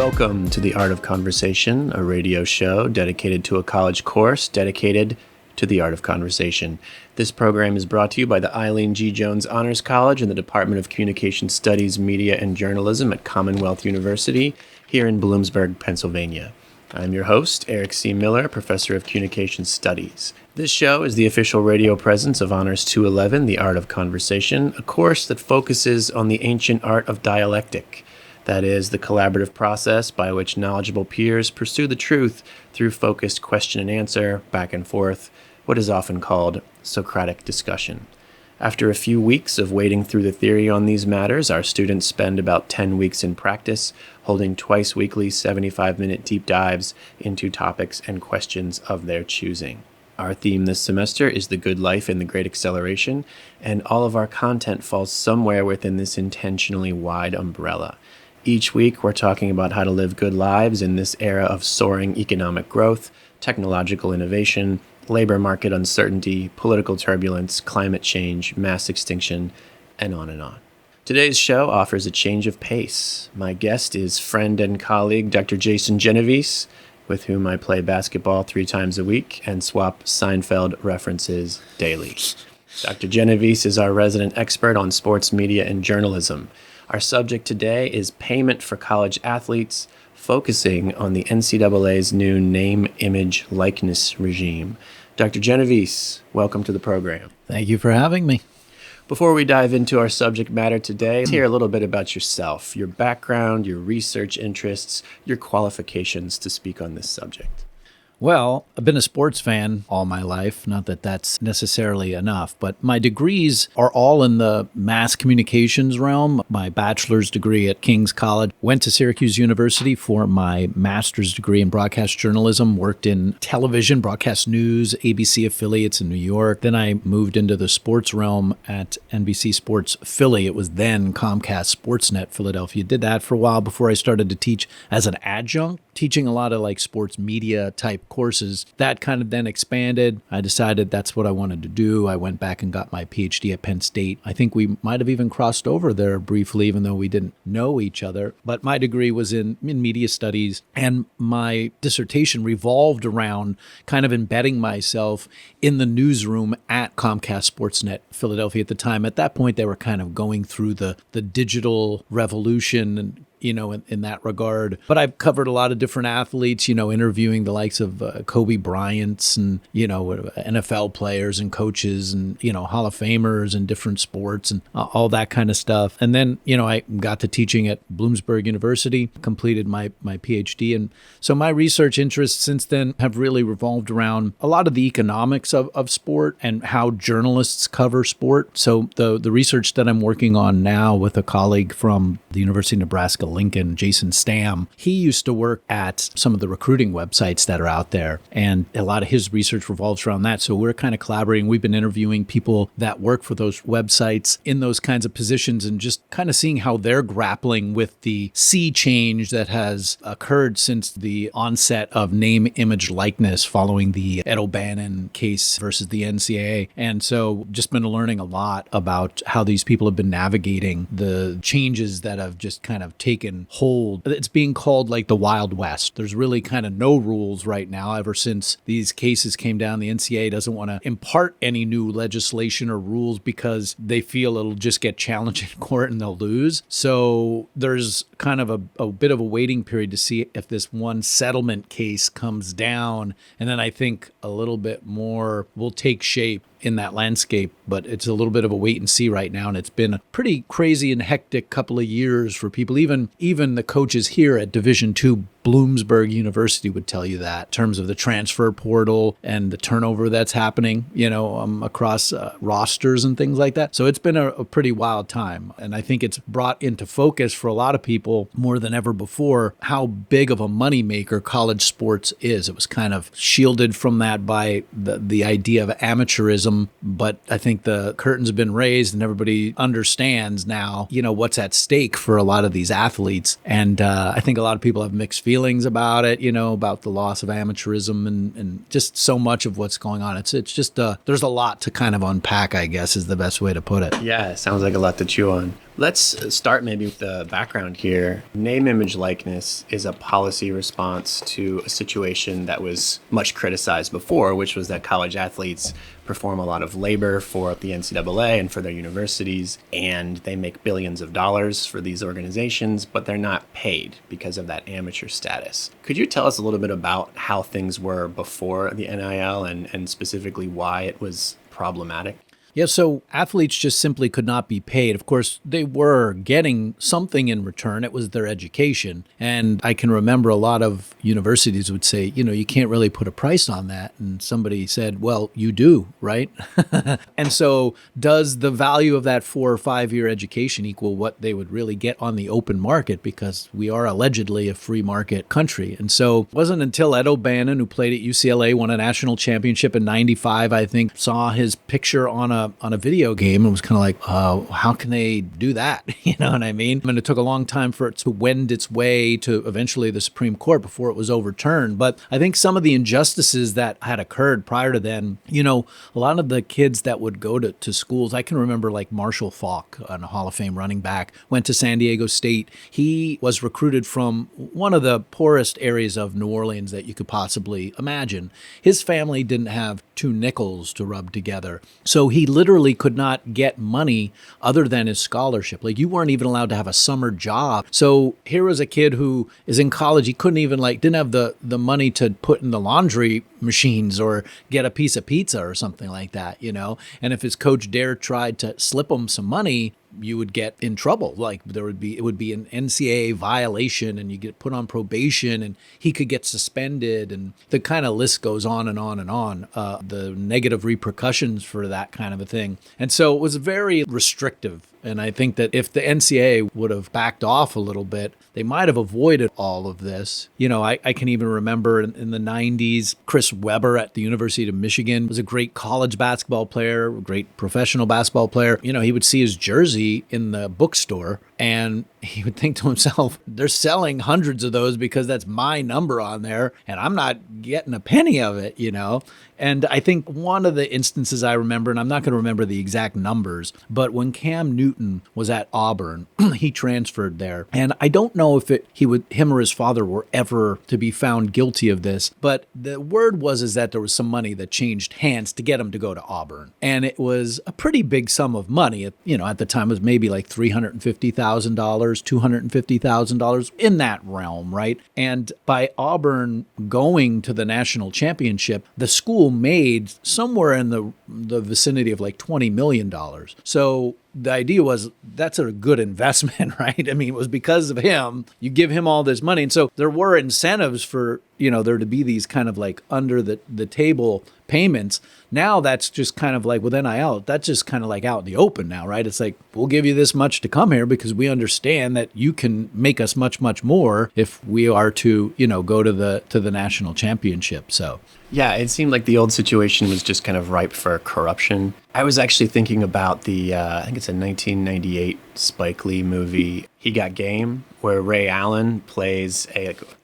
Welcome to The Art of Conversation, a radio show dedicated to a college course dedicated to the art of conversation. This program is brought to you by the Eileen G. Jones Honors College and the Department of Communication Studies, Media, and Journalism at Commonwealth University here in Bloomsburg, Pennsylvania. I'm your host, Eric C. Miller, Professor of Communication Studies. This show is the official radio presence of Honors 211, The Art of Conversation, a course that focuses on the ancient art of dialectic. That is, the collaborative process by which knowledgeable peers pursue the truth through focused question and answer, back and forth, what is often called Socratic discussion. After a few weeks of wading through the theory on these matters, our students spend about 10 weeks in practice, holding twice weekly 75-minute deep dives into topics and questions of their choosing. Our theme this semester is the good life in the Great Acceleration, and all of our content falls somewhere within this intentionally wide umbrella. Each week, we're talking about how to live good lives in this era of soaring economic growth, technological innovation, labor market uncertainty, political turbulence, climate change, mass extinction, and on and on. Today's show offers a change of pace. My guest is friend and colleague Dr. Jason Genovese, with whom I play basketball 3 times a week and swap Seinfeld references daily. Dr. Genovese is our resident expert on sports media and journalism. Our subject today is payment for college athletes, focusing on the NCAA's new name, image, likeness regime. Dr. Genovese, welcome to the program. Thank you for having me. Before we dive into our subject matter today, let's hear a little bit about yourself, your background, your research interests, your qualifications to speak on this subject. Well, I've been a sports fan all my life. Not that that's necessarily enough, but my degrees are all in the mass communications realm. My bachelor's degree at King's College, went to Syracuse University for my master's degree in broadcast journalism, worked in television, broadcast news, ABC affiliates in New York. Then I moved into the sports realm at NBC Sports Philly. It was then Comcast Sportsnet Philadelphia. Did that for a while before I started to teach as an adjunct, teaching a lot of like sports media type courses. That kind of then expanded. I decided that's what I wanted to do. I went back and got my PhD at Penn State. I think we might have even crossed over there briefly, even though we didn't know each other. But my degree was in media studies, and my dissertation revolved around kind of embedding myself in the newsroom at Comcast Sportsnet Philadelphia at the time. At that point, they were kind of going through the digital revolution and in that regard. But I've covered a lot of different athletes, interviewing the likes of Kobe Bryant's and, NFL players and coaches and, Hall of Famers in different sports and all that kind of stuff. And then, I got to teaching at Bloomsburg University, completed my PhD. And so my research interests since then have really revolved around a lot of the economics of sport and how journalists cover sport. So the research that I'm working on now with a colleague from the University of Nebraska Lincoln, Jason Stam, he used to work at some of the recruiting websites that are out there, and a lot of his research revolves around that. So we're kind of collaborating. We've been interviewing people that work for those websites in those kinds of positions and just kind of seeing how they're grappling with the sea change that has occurred since the onset of name, image, likeness following the Ed O'Bannon case versus the NCAA. And so just been learning a lot about how these people have been navigating the changes that have just kind of taken hold. It's being called like the Wild West. There's really kind of no rules right now. Ever since these cases came down, the NCAA doesn't want to impart any new legislation or rules because they feel it'll just get challenged in court and they'll lose. So there's kind of a bit of a waiting period to see if this one settlement case comes down. And then I think a little bit more will take shape in that landscape, but it's a little bit of a wait and see right now. And it's been a pretty crazy and hectic couple of years for people. Even the coaches here at Division II Bloomsburg University would tell you that in terms of the transfer portal and the turnover that's happening, across rosters and things like that. So it's been a pretty wild time. And I think it's brought into focus for a lot of people more than ever before how big of a moneymaker college sports is. It was kind of shielded from that by the idea of amateurism, but I think the curtains have been raised and everybody understands now, what's at stake for a lot of these athletes. And I think a lot of people have mixed feelings about it, about the loss of amateurism and just so much of what's going on. It's just, there's a lot to kind of unpack, I guess, is the best way to put it. Yeah, it sounds like a lot to chew on. Let's start maybe with the background here. Name, image, likeness is a policy response to a situation that was much criticized before, which was that college athletes perform a lot of labor for the NCAA and for their universities, and they make billions of dollars for these organizations, but they're not paid because of that amateur status. Could you tell us a little bit about how things were before the NIL and specifically why it was problematic? Yeah, so athletes just simply could not be paid. Of course, they were getting something in return. It was their education. And I can remember a lot of universities would say, you can't really put a price on that. And somebody said, well, you do, right? And so does the value of that 4 or 5 year education equal what they would really get on the open market? Because we are allegedly a free market country. And so it wasn't until Ed O'Bannon, who played at UCLA, won a national championship in 95, I think, saw his picture on a video game and was kind of like, how can they do that? You know what I mean? And it took a long time for it to wend its way to eventually the Supreme Court before it was overturned. But I think some of the injustices that had occurred prior to then, a lot of the kids that would go to schools, I can remember like Marshall Faulk, a Hall of Fame running back, went to San Diego State. He was recruited from one of the poorest areas of New Orleans that you could possibly imagine. His family didn't have 2 nickels to rub together. So he literally could not get money other than his scholarship. Like, you weren't even allowed to have a summer job. So here was a kid who is in college. He couldn't even didn't have the money to put in the laundry machines or get a piece of pizza or something like that, And if his coach tried to slip him some money, you would get in trouble. Like it would be an NCAA violation and you get put on probation and he could get suspended. And the kind of list goes on and on and on, the negative repercussions for that kind of a thing. And so it was very restrictive. And I think that if the NCAA would have backed off a little bit, they might have avoided all of this. I can even remember in the 90s, Chris Webber at the University of Michigan was a great college basketball player, a great professional basketball player. He would see his jersey in the bookstore and he would think to himself, they're selling hundreds of those because that's my number on there and I'm not getting a penny of it, And I think one of the instances I remember, and I'm not going to remember the exact numbers, but when Cam Newton was at Auburn, he transferred there. And I don't know if him or his father were ever to be found guilty of this, but the word is that there was some money that changed hands to get him to go to Auburn. And it was a pretty big sum of money. At the time it was maybe like $350,000, $250,000 in that realm, right? And by Auburn going to the national championship, the school made somewhere in the vicinity of like $20 million. So the idea was that's a good investment, right? I mean, it was because of him. You give him all this money. And so there were incentives for, there to be these kind of like under the table payments. Now that's just kind of like with NIL, that's just kind of like out in the open now, right? It's like, we'll give you this much to come here because we understand that you can make us much, much more if we are to, go to the national championship. So yeah, it seemed like the old situation was just kind of ripe for corruption. I was actually thinking about I think it's a 1998 Spike Lee movie, He Got Game, where Ray Allen plays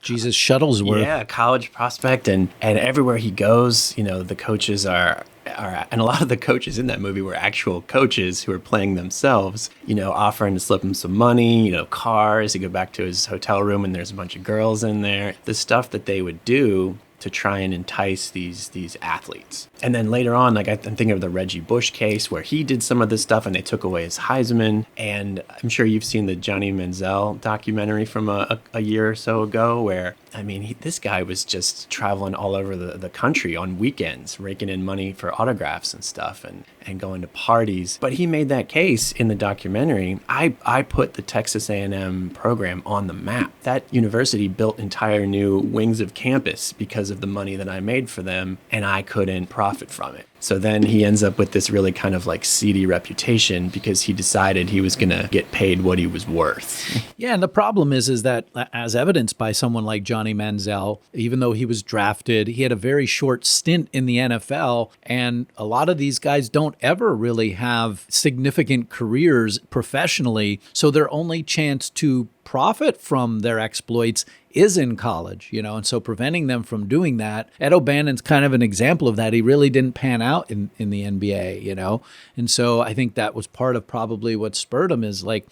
Jesus Shuttlesworth. Yeah, college prospect. And everywhere he goes, the coaches are, and a lot of the coaches in that movie were actual coaches who were playing themselves, offering to slip him some money, cars. He'd go back to his hotel room and there's a bunch of girls in there. The stuff that they would do to try and entice these athletes. And then later on, I'm thinking of the Reggie Bush case where he did some of this stuff and they took away his Heisman. And I'm sure you've seen the Johnny Manziel documentary from a year or so ago where, this guy was just traveling all over the country on weekends, raking in money for autographs and stuff and going to parties. But he made that case in the documentary. I put the Texas A&M program on the map. That university built entire new wings of campus because of the money that I made for them, and I couldn't profit from it. So then he ends up with this really kind of like seedy reputation because he decided he was going to get paid what he was worth. Yeah, and the problem is that as evidenced by someone like Johnny Manziel, even though he was drafted, he had a very short stint in the NFL, and a lot of these guys don't ever really have significant careers professionally, so their only chance to profit from their exploits is in college, and so preventing them from doing that. Ed O'Bannon's kind of an example of that. He really didn't pan out in the NBA, and so I think that was part of probably what spurred him is like,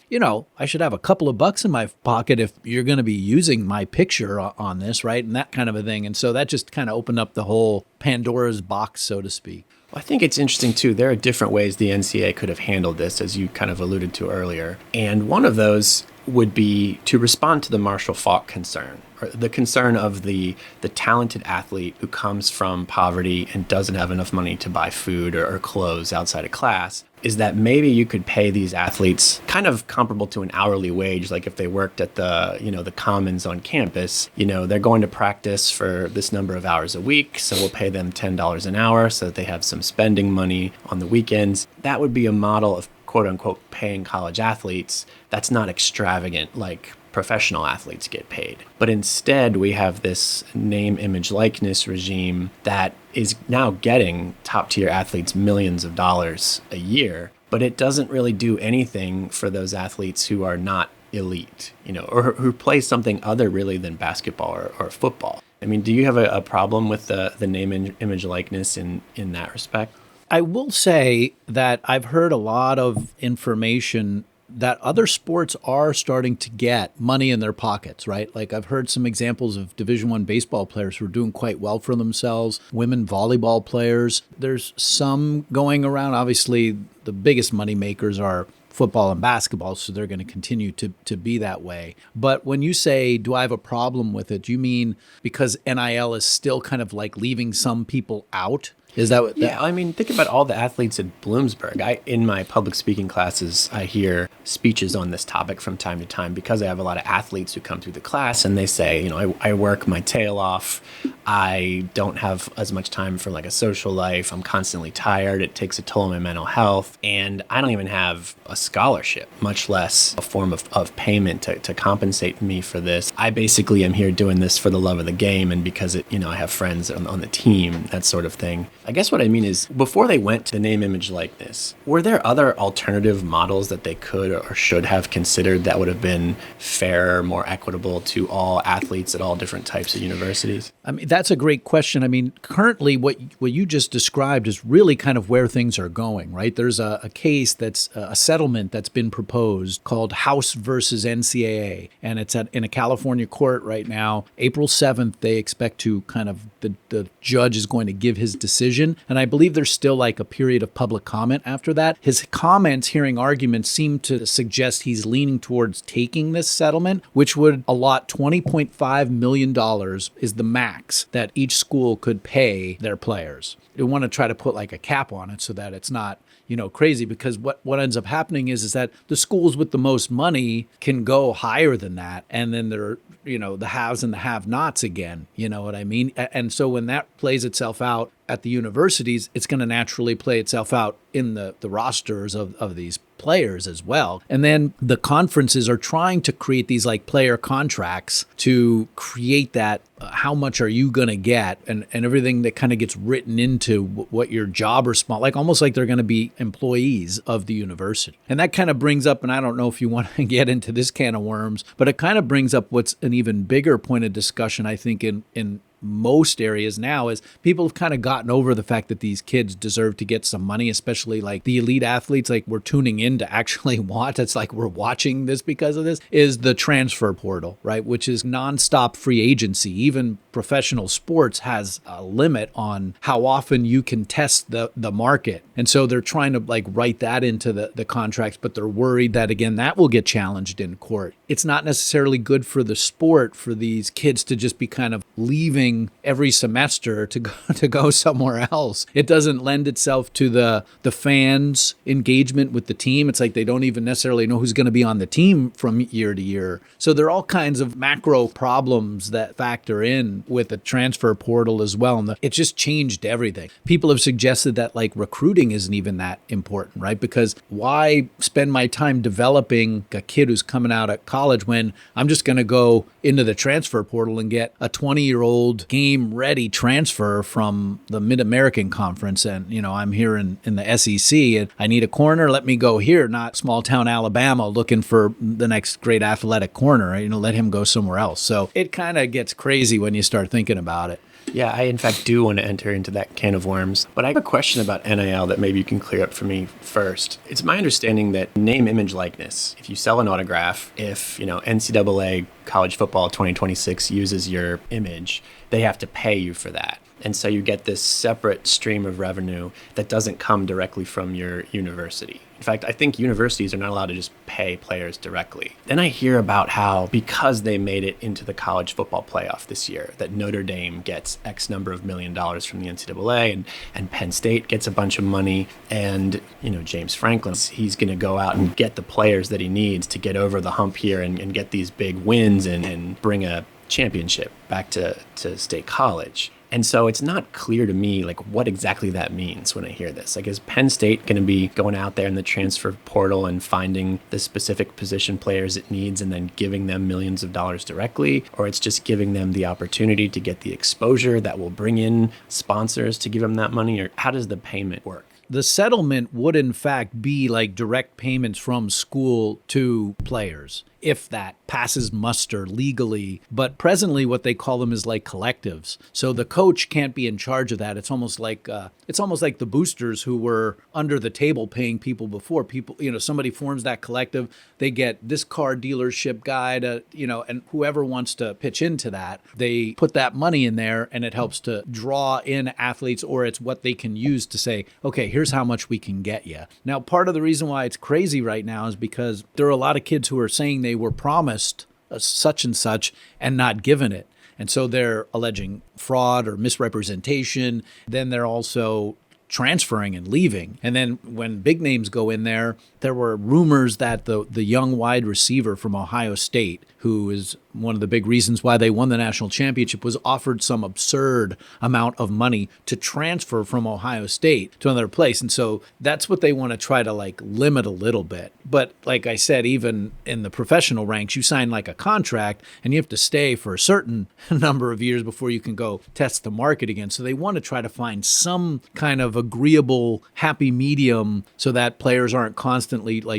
I should have a couple of bucks in my pocket if you're going to be using my picture on this, right? And that kind of a thing. And so that just kind of opened up the whole Pandora's box, so to speak. Well, I think it's interesting, too. There are different ways the NCAA could have handled this, as you kind of alluded to earlier. And one of those would be to respond to the Marshall Faulk concern, or the concern of the talented athlete who comes from poverty and doesn't have enough money to buy food or clothes outside of class, is that maybe you could pay these athletes kind of comparable to an hourly wage. Like if they worked at the commons on campus, they're going to practice for this number of hours a week. So we'll pay them $10 an hour so that they have some spending money on the weekends. That would be a model of quote unquote paying college athletes that's not extravagant like professional athletes get paid. But instead, we have this name, image, likeness regime that is now getting top-tier athletes millions of dollars a year, but it doesn't really do anything for those athletes who are not elite, or who play something other really than basketball or football. I mean, do you have a problem with the name, image, likeness in that respect? I will say that I've heard a lot of information that other sports are starting to get money in their pockets, right? Like I've heard some examples of Division I baseball players who are doing quite well for themselves, women volleyball players. There's some going around. Obviously, the biggest money makers are football and basketball, so they're going to continue to be that way. But when you say, do I have a problem with it, do you mean because NIL is still kind of like leaving some people out? Is that what? Yeah, I mean, think about all the athletes at Bloomsburg. In my public speaking classes, I hear speeches on this topic from time to time because I have a lot of athletes who come through the class and they say, I work my tail off. I don't have as much time for like a social life. I'm constantly tired. It takes a toll on my mental health. And I don't even have a scholarship, much less a form of payment to compensate me for this. I basically am here doing this for the love of the game and because I have friends on the team, that sort of thing. I guess what I mean is before they went to the name, image, likeness, were there other alternative models that they could or should have considered that would have been fairer, more equitable to all athletes at all different types of universities? I mean, that's a great question. I mean, currently what you just described is really kind of where things are going, right? There's a case that's a settlement that's been proposed called House versus NCAA, and it's in a California court right now. April 7th, they expect to kind of, the judge is going to give his decision. And I believe there's still like a period of public comment after that. His comments, hearing arguments, seem to suggest he's leaning towards taking this settlement, which would allot $20.5 million is the max that each school could pay their players. They want to try to put like a cap on it so that it's not crazy, because what ends up happening is that the schools with the most money can go higher than that. And then there are, the haves and the have-nots again, you know what I mean? And so when that plays itself out at the universities, it's going to naturally play itself out in the rosters of these players as well. And then the conferences are trying to create these like player contracts to create that how much are you going to get and everything that kind of gets written into what your job response, like almost like they're going to be employees of the university. And that kind of brings up, and I don't know if you want to get into this can of worms, but it kind of brings up what's an even bigger point of discussion, I think, in most areas now, is people have kind of gotten over the fact that these kids deserve to get some money, especially like the elite athletes. Like we're tuning in to actually watch. It's like we're watching this because of this, is the transfer portal, right? Which is nonstop free agency. Even professional sports has a limit on how often you can test the market. And so they're trying to like write that into the contracts, but they're worried that, again, that will get challenged in court. It's not necessarily good for the sport for these kids to just be kind of leaving every semester to go somewhere else. It doesn't lend itself to the fans' engagement with the team. It's like they don't even necessarily know who's going to be on the team from year to year. So there are all kinds of macro problems that factor in with the transfer portal as well. And it just changed everything. People have suggested that like recruiting isn't even that important, right? Because why spend my time developing a kid who's coming out at college when I'm just going to go into the transfer portal and get a 20-year-old skilled, game-ready transfer from the Mid-American Conference. And, I'm here in the SEC, and I need a corner. Let me go here, not small-town Alabama looking for the next great athletic corner. Let him go somewhere else. So it kind of gets crazy when you start thinking about it. Yeah, I in fact do want to enter into that can of worms. But I have a question about NIL that maybe you can clear up for me first. It's my understanding that name, image, likeness, if you sell an autograph, if, NCAA College Football 2026 uses your image, they have to pay you for that. And so you get this separate stream of revenue that doesn't come directly from your university. In fact, I think universities are not allowed to just pay players directly. Then I hear about how, because they made it into the college football playoff this year, that Notre Dame gets X number of $1 million from the NCAA, and Penn State gets a bunch of money. And, James Franklin, he's going to go out and get the players that he needs to get over the hump here and get these big wins and bring a championship back to State College. And so it's not clear to me, what exactly that means when I hear this. Is Penn State going to be going out there in the transfer portal and finding the specific position players it needs and then giving them millions of dollars directly? Or it's just giving them the opportunity to get the exposure that will bring in sponsors to give them that money? Or how does the payment work? The settlement would, in fact, be like direct payments from school to players, if that passes muster legally. But presently, what they call them is like collectives. So the coach can't be in charge of that. It's almost like the boosters who were under the table paying people before. Somebody forms that collective. They get this car dealership guy to, and whoever wants to pitch into that, they put that money in there, and it helps to draw in athletes, or it's what they can use to say, okay, here's how much we can get you. Now, part of the reason why it's crazy right now is because there are a lot of kids who are saying they were promised such and such and not given it. And so they're alleging fraud or misrepresentation. Then they're also transferring and leaving. And then when big names go in there were rumors that the young wide receiver from Ohio State, who is one of the big reasons why they won the national championship, was offered some absurd amount of money to transfer from Ohio State to another place. And so that's what they want to try to limit a little bit. But like I said, even in the professional ranks, you sign a contract and you have to stay for a certain number of years before you can go test the market again. So they want to try to find some kind of agreeable, happy medium so that players aren't constantly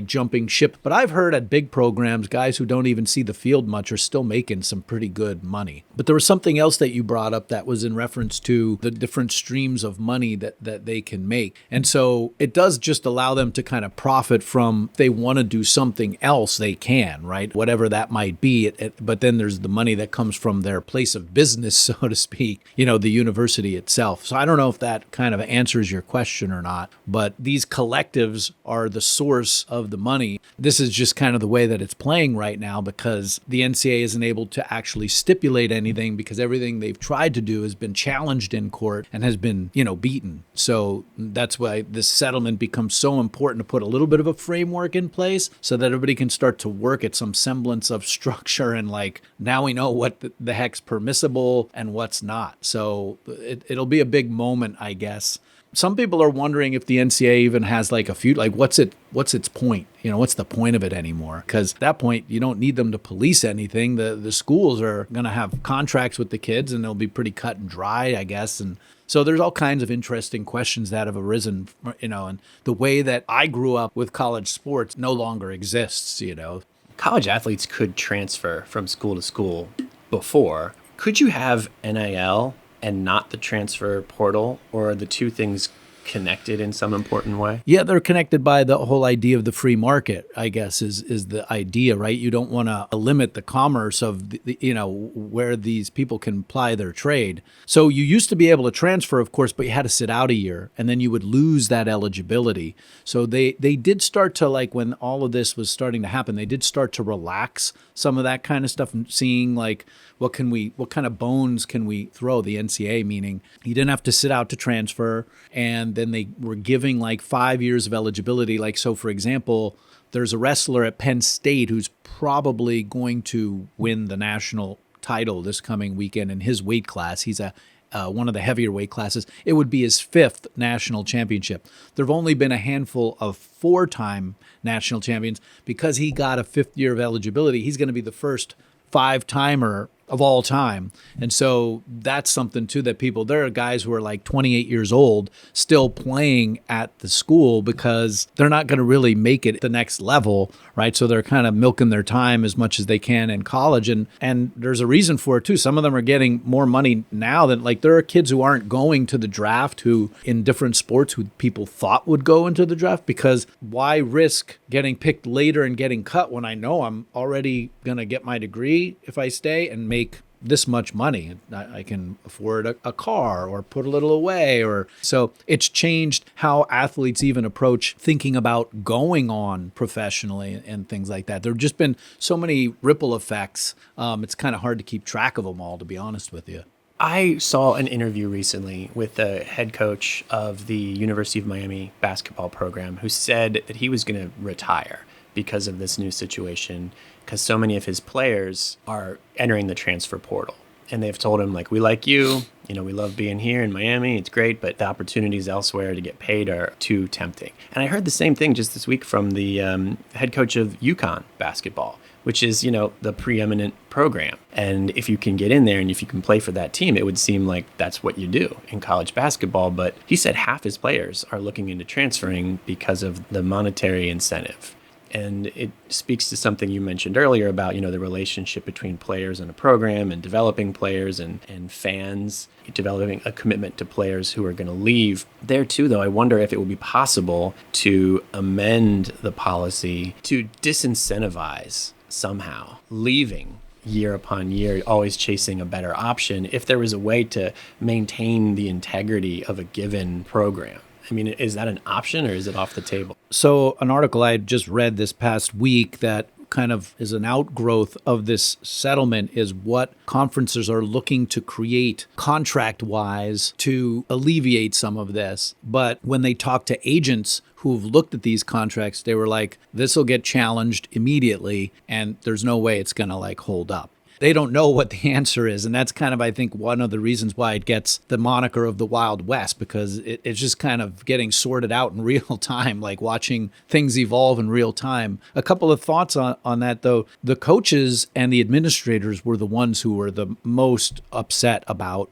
jumping ship. But I've heard at big programs, guys who don't even see the field much are still making some pretty good money. But there was something else that you brought up that was in reference to the different streams of money that they can make. And so it does just allow them to kind of profit from, if they want to do something else, they can, right? Whatever that might be. But then there's the money that comes from their place of business, so to speak, the university itself. So I don't know if that kind of answers your question or not, but these collectives are the source of the money. This is just kind of the way that it's playing right now, because the NCAA isn't able to actually stipulate anything, because everything they've tried to do has been challenged in court and has been, beaten. So that's why this settlement becomes so important, to put a little bit of a framework in place so that everybody can start to work at some semblance of structure, and now we know what the heck's permissible and what's not. So it'll be a big moment, I guess. Some people are wondering if the NCAA even has a few, what's its point? What's the point of it anymore? Because at that point, you don't need them to police anything. The schools are going to have contracts with the kids, and they'll be pretty cut and dry, I guess. And so there's all kinds of interesting questions that have arisen, and the way that I grew up with college sports no longer exists, College athletes could transfer from school to school before. Could you have NIL and not the transfer portal, or are the two things connected in some important way? Yeah, they're connected by the whole idea of the free market, I guess, is the idea, right? You don't want to limit the commerce of, where these people can ply their trade. So you used to be able to transfer, of course, but you had to sit out a year, and then you would lose that eligibility. So they did start to, when all of this was starting to happen, they did start to relax some of that kind of stuff, and seeing what kind of bones can we throw, the NCAA, meaning you didn't have to sit out to transfer, and then they were giving 5 years of eligibility. So for example, there's a wrestler at Penn State who's probably going to win the national title this coming weekend in his weight class. He's one of the heavier weight classes. It would be his 5th national championship. There have only been a handful of 4-time national champions. Because he got a 5th year of eligibility, he's going to be the first 5-timer of all time. And so that's something too that there are guys who are like 28 years old still playing at the school because they're not going to really make it the next level, right? So they're kind of milking their time as much as they can in college. And there's a reason for it too. Some of them are getting more money now than, like, there are kids who aren't going to the draft who in different sports who people thought would go into the draft, because why risk getting picked later and getting cut when I know I'm already going to get my degree if I stay and make this much money? I can afford a car or put a little away. Or so it's changed how athletes even approach thinking about going on professionally and things like that. There have just been so many ripple effects. It's kind of hard to keep track of them all, to be honest with you. I saw an interview recently with the head coach of the University of Miami basketball program who said that he was going to retire because of this new situation, because so many of his players are entering the transfer portal. And they've told him, like, we like you, we love being here in Miami, it's great, but the opportunities elsewhere to get paid are too tempting. And I heard the same thing just this week from the head coach of UConn basketball, which is, the preeminent program. And if you can get in there and if you can play for that team, it would seem like that's what you do in college basketball. But he said half his players are looking into transferring because of the monetary incentive. And it speaks to something you mentioned earlier about, the relationship between players and a program and developing players and fans, developing a commitment to players who are going to leave. There too, though, I wonder if it would be possible to amend the policy to disincentivize somehow leaving year upon year, always chasing a better option, if there was a way to maintain the integrity of a given program. I mean, is that an option or is it off the table? So an article I just read this past week that kind of is an outgrowth of this settlement is what conferences are looking to create contract-wise to alleviate some of this. But when they talk to agents who've looked at these contracts, they were like, this will get challenged immediately and there's no way it's going to hold up. They don't know what the answer is. And that's kind of, I think, one of the reasons why it gets the moniker of the Wild West, because it's just kind of getting sorted out in real time, like watching things evolve in real time. A couple of thoughts on that, though. The coaches and the administrators were the ones who were the most upset about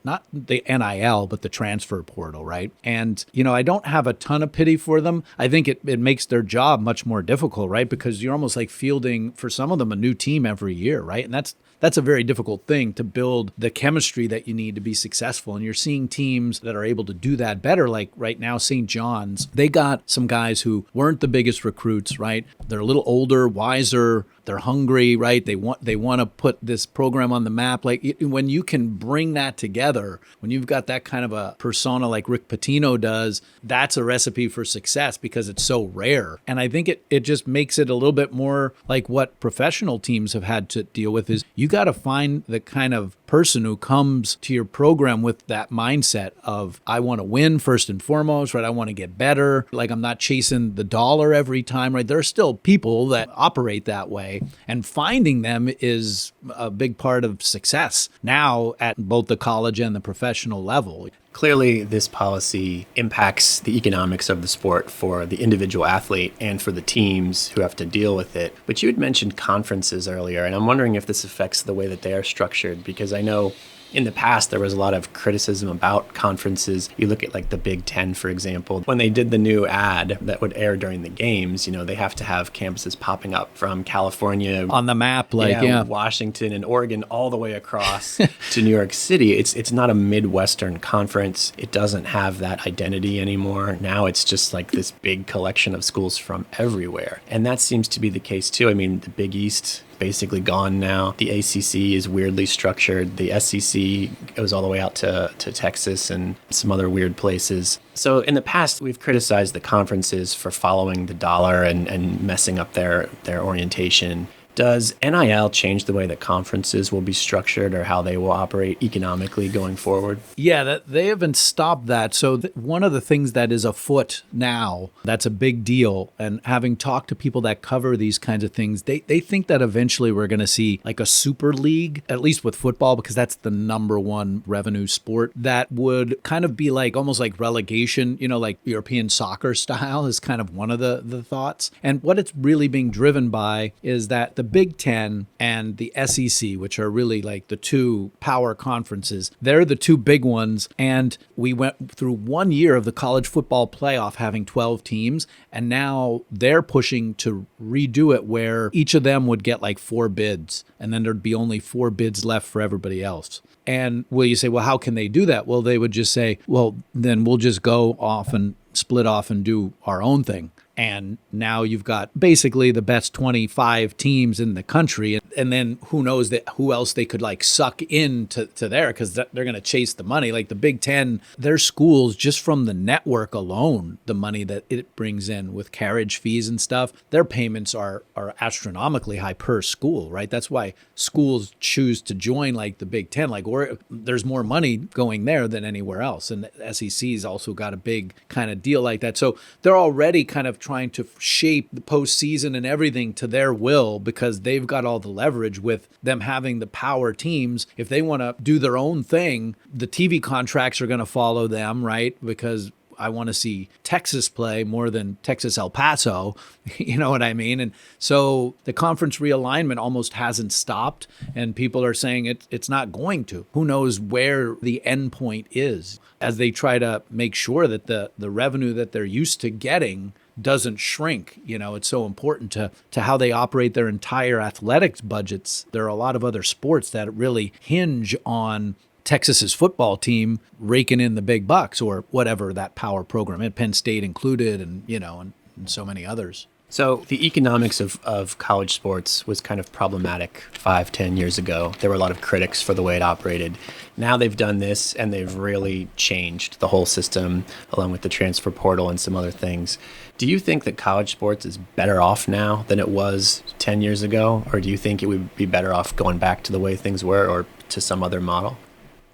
not the NIL, but the transfer portal, right? And, I don't have a ton of pity for them. I think it makes their job much more difficult, right? Because you're almost like fielding, for some of them, a new team every year, right? And that's a very difficult thing to build the chemistry that you need to be successful. And you're seeing teams that are able to do that better. Like right now, St. John's, they got some guys who weren't the biggest recruits, right? They're a little older, wiser. They're hungry, right? They want to put this program on the map. Like when you can bring that together, when you've got that kind of a persona like Rick Pitino does, that's a recipe for success because it's so rare. And I think it just makes it a little bit more like what professional teams have had to deal with is you got to find the kind of person who comes to your program with that mindset of, I want to win first and foremost, right? I want to get better. Like I'm not chasing the dollar every time, right? There are still people that operate that way, and finding them is a big part of success now at both the college and the professional level. Clearly, this policy impacts the economics of the sport for the individual athlete and for the teams who have to deal with it. But you had mentioned conferences earlier, and I'm wondering if this affects the way that they are structured, because I know in the past, there was a lot of criticism about conferences. You look at like the Big Ten, for example. When they did the new ad that would air during the games, they have to have campuses popping up from California on the map, Washington and Oregon, all the way across to New York City. It's not a Midwestern conference. It doesn't have that identity anymore. Now it's just like this big collection of schools from everywhere. And that seems to be the case too. I mean, the Big East basically gone now. The ACC is weirdly structured. The SEC goes all the way out to Texas and some other weird places. So in the past, we've criticized the conferences for following the dollar and messing up their orientation. Does NIL change the way that conferences will be structured or how they will operate economically going forward? Yeah, they haven't stopped that. So one of the things that is afoot now, that's a big deal. And having talked to people that cover these kinds of things, they think that eventually we're going to see like a super league, at least with football, because that's the number one revenue sport, that would kind of be like almost like relegation, like European soccer style is kind of one of the thoughts. And what it's really being driven by is that the Big Ten and the SEC, which are really like the two power conferences. They're the two big ones. And we went through 1 year of the college football playoff having 12 teams. And now they're pushing to redo it where each of them would get like 4 bids. And then there'd be only 4 bids left for everybody else. And will you say, well, how can they do that? Well, they would just say, well, then we'll just go off and split off and do our own thing. And now you've got basically the best 25 teams in the country. And then who knows who else they could like suck into there, because they're going to chase the money. Like the Big Ten, their schools, just from the network alone, the money that it brings in with carriage fees and stuff, their payments are astronomically high per school, right? That's why schools choose to join like the Big Ten. Like there's more money going there than anywhere else. And the SEC's also got a big kind of deal like that. So they're already kind of trying to shape the postseason and everything to their will, because they've got all the leverage with them having the power teams. If they want to do their own thing, the TV contracts are going to follow them, right? Because I want to see Texas play more than Texas El Paso, you know what I mean? And so the conference realignment almost hasn't stopped, and people are saying it's not going to. Who knows where the end point is as they try to make sure that the revenue that they're used to getting doesn't shrink. You know, it's so important to how they operate their entire athletics budgets. There are a lot of other sports that really hinge on Texas's football team raking in the big bucks, or whatever that power program, and Penn State included, and so many others. So the economics of college sports was kind of problematic 5-10 years ago. There were a lot of critics for the way it operated. Now they've done this, and they've really changed the whole system, along with the transfer portal and some other things. Do you think that college sports is better off now than it was 10 years ago? Or do you think it would be better off going back to the way things were, or to some other model?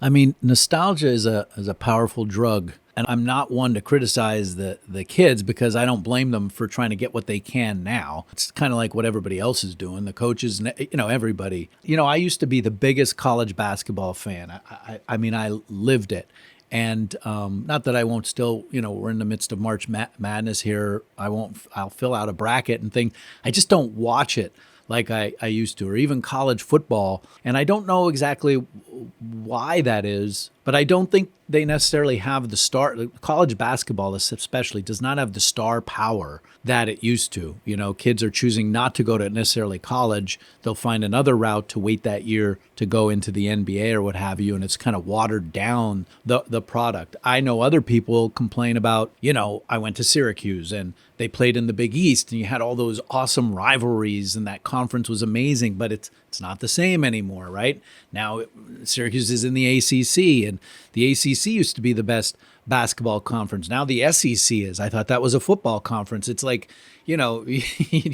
I mean, nostalgia is a powerful drug. And I'm not one to criticize the kids, because I don't blame them for trying to get what they can now. It's kind of like what everybody else is doing, the coaches, everybody. I used to be the biggest college basketball fan. I mean, I lived it. And not that I won't still, we're in the midst of March Madness here. I'll fill out a bracket and think, I just don't watch it like I used to, or even college football. And I don't know exactly why that is, but I don't think they necessarily have the star. College basketball especially does not have the star power that it used to. Kids are choosing not to go to necessarily college. They'll find another route to wait that year to go into the NBA or what have you, and it's kind of watered down the product. I know other people complain about, I went to Syracuse and they played in the Big East, and you had all those awesome rivalries, and that conference was amazing, but it's not the same anymore, right? Now Syracuse is in the ACC, and the ACC used to be the best basketball conference. Now the SEC is. I thought that was a football conference. It's like, you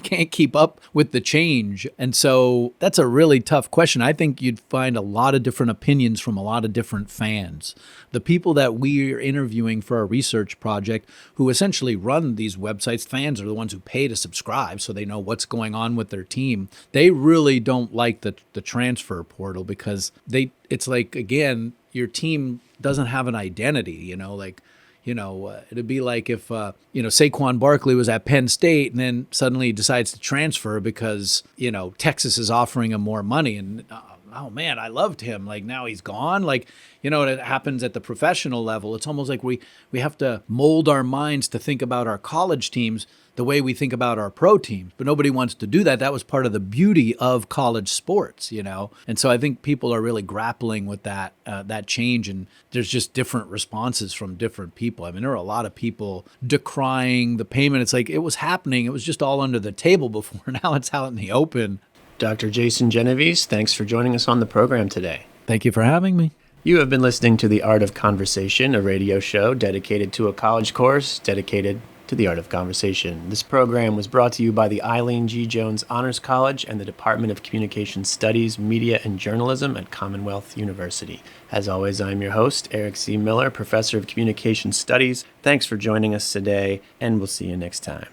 can't keep up with the change. And so that's a really tough question. I think you'd find a lot of different opinions from a lot of different fans. The people that we are interviewing for our research project, who essentially run these websites, fans are the ones who pay to subscribe so they know what's going on with their team. They really don't like the transfer portal, because it's like, again, your team doesn't have an identity, it'd be like if, Saquon Barkley was at Penn State and then suddenly decides to transfer because, Texas is offering him more money, and oh man, I loved him. Like now he's gone. Like, it happens at the professional level. It's almost like we have to mold our minds to think about our college teams the way we think about our pro teams, but nobody wants to do that. That was part of the beauty of college sports, And so I think people are really grappling with that change, and there's just different responses from different people. I mean, there are a lot of people decrying the payment. It's like it was happening. It was just all under the table before. Now it's out in the open. Dr. Jason Genovese, thanks for joining us on the program today. Thank you for having me. You have been listening to The Art of Conversation, a radio show dedicated to a college course dedicated to the art of conversation. This program was brought to you by the Eileen G. Jones Honors College and the Department of Communication Studies, Media, and Journalism at Commonwealth University. As always, I'm your host, Eric C. Miller, Professor of Communication Studies. Thanks for joining us today, and we'll see you next time.